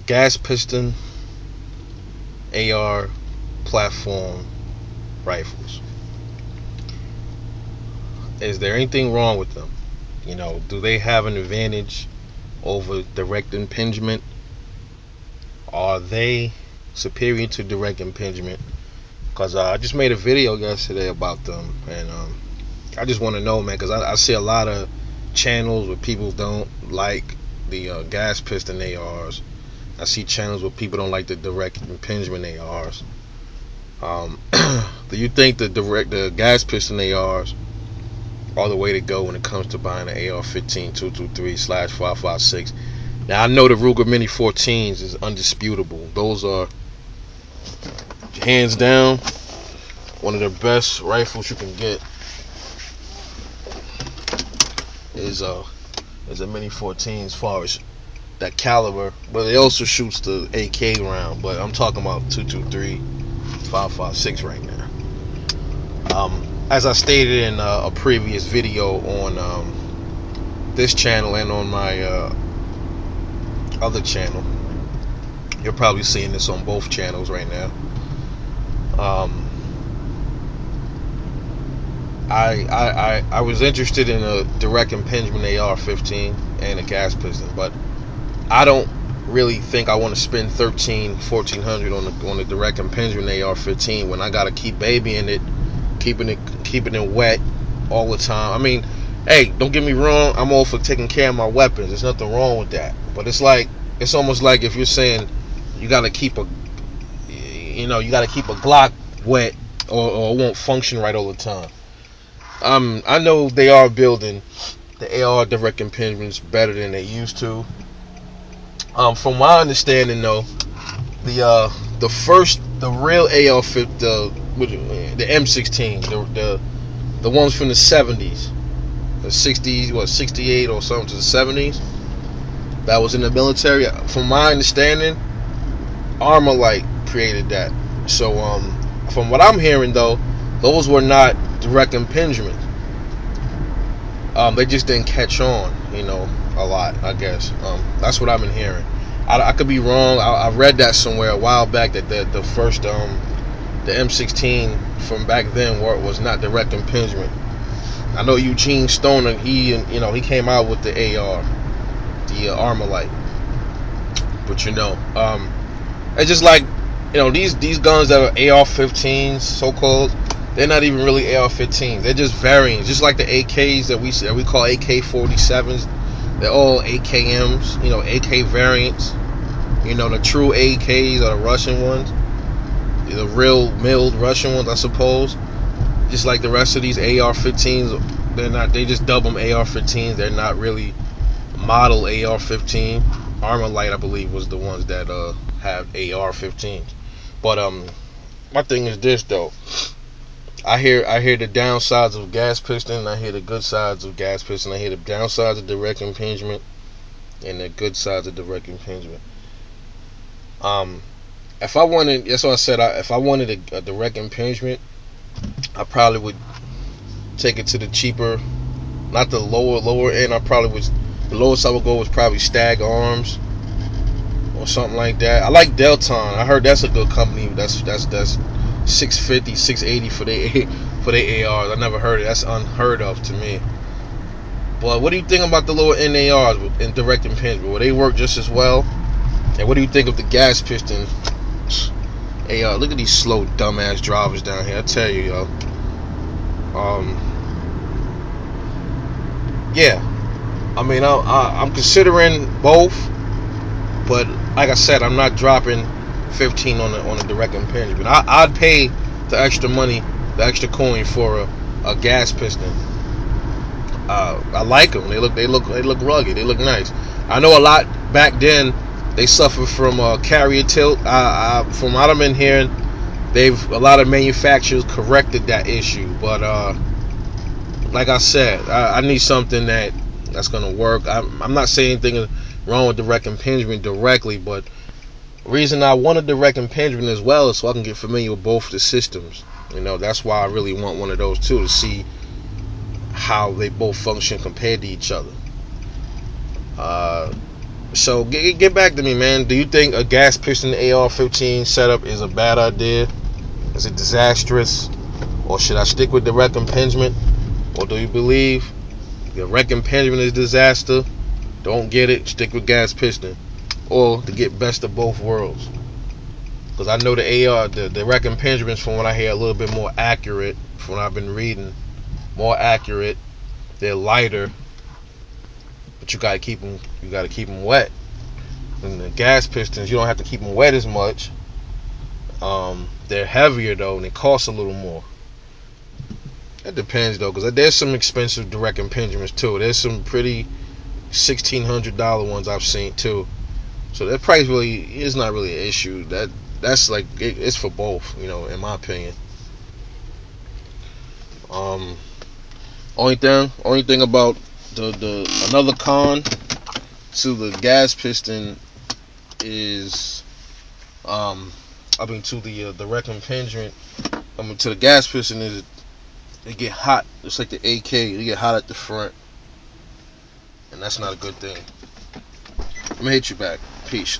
gas piston AR platform rifles. Is there anything wrong with them? Do they have an advantage over direct impingement? Are they superior to direct impingement? Because I just made a video yesterday about them, and I just want to know, man, because I see a lot of channels where people don't like the gas piston ARs. I see channels where people don't like the direct impingement ARs. Do you think the gas piston ARs are the way to go when it comes to buying an AR-15 223/5.56? Now I know the Ruger Mini 14s is undisputable. Those are hands down one of the best rifles you can get. Is a Mini 14 as far as that caliber, but it also shoots the AK round. But I'm talking about 223/5.56 right now. As I stated in a previous video on this channel and on my other channel, you're probably seeing this on both channels right now. I was interested in a direct impingement AR-15 and a gas piston, but I don't really think I want to spend $1,400 on the direct impingement AR-15 when I gotta keep babying it, keeping it wet all the time. I mean, hey, don't get me wrong, I'm all for taking care of my weapons. There's nothing wrong with that. But it's almost like if you're saying you gotta keep a Glock wet or it won't function right all the time. I know they are building the AR direct impingements better than they used to. From my understanding, though, the real AR-15, the M16, the ones from the 70s, the 60s, 68 or something to the 70s, that was in the military. From my understanding, Armalite created that. So, from what I'm hearing, though, those were not direct impingement. They just didn't catch on, a lot, I guess. That's what I've been hearing. I could be wrong. I read that somewhere a while back that the first the M16 from back then was not direct impingement. I know Eugene Stoner, he came out with the AR, the Armalite. But it's just like these guns that are AR-15s, so-called, they're not even really AR-15s. They're just variants, just like the AKs that we call AK-47s. They're all AKMs, AK variants. The true AKs are the Russian ones, the real milled Russian ones, I suppose. Just like the rest of these AR-15s, they just dub them AR-15s. They're not really model AR-15. Armalite, I believe, was the ones that have AR-15s. But my thing is this, though. I hear the downsides of gas piston, I hear the good sides of gas piston, I hear the downsides of direct impingement and the good sides of direct impingement. If I wanted, that's what I said, if I wanted a direct impingement, I probably would take it to the cheaper, not the lower end. The lowest I would go was probably Stag Arms or something like that. I like Delton. I heard that's a good company. That's $650, $680 for their ARs. I never heard it. That's unheard of to me. But what do you think about the lower end ARs in direct impingement? Will they work just as well? And what do you think of the gas piston AR? Look at these slow dumbass drivers down here. I tell you, yo. Yeah. I mean, I'm considering both, but like I said, I'm not dropping 15 on a direct impingement. I'd pay the extra money, the extra coin for a gas piston. I like them. They look rugged. They look nice. I know a lot back then they suffered from carrier tilt. From what I've been hearing, a lot of manufacturers corrected that issue. But like I said, I need something that's gonna work. I'm not saying anything wrong with direct impingement directly, but the reason I want a direct impingement as well is so I can get familiar with both the systems. That's why I really want one of those too, to see how they both function compared to each other. So get back to me, man. Do you think a gas piston AR-15 setup is a bad idea? Is it disastrous? Or should I stick with direct impingement? Or do you believe direct impingement is disaster? Don't get it, stick with gas piston. Or to get best of both worlds. Because I know the direct impingements, from what I hear, a little bit more accurate. From what I've been reading, more accurate. They're lighter, but you gotta keep them. You gotta keep them wet. And the gas pistons, you don't have to keep them wet as much. They're heavier though, and they cost a little more. It depends though, because there's some expensive direct impingements too. There's some pretty $1,600 ones I've seen too. So that price really is not really an issue. That's like it's for both, in my opinion. Only thing about the another con to the gas piston is to the direct impingement. To the gas piston is it get hot. It's like the AK. It get hot at the front, and that's not a good thing. Let me hit you back. Peace.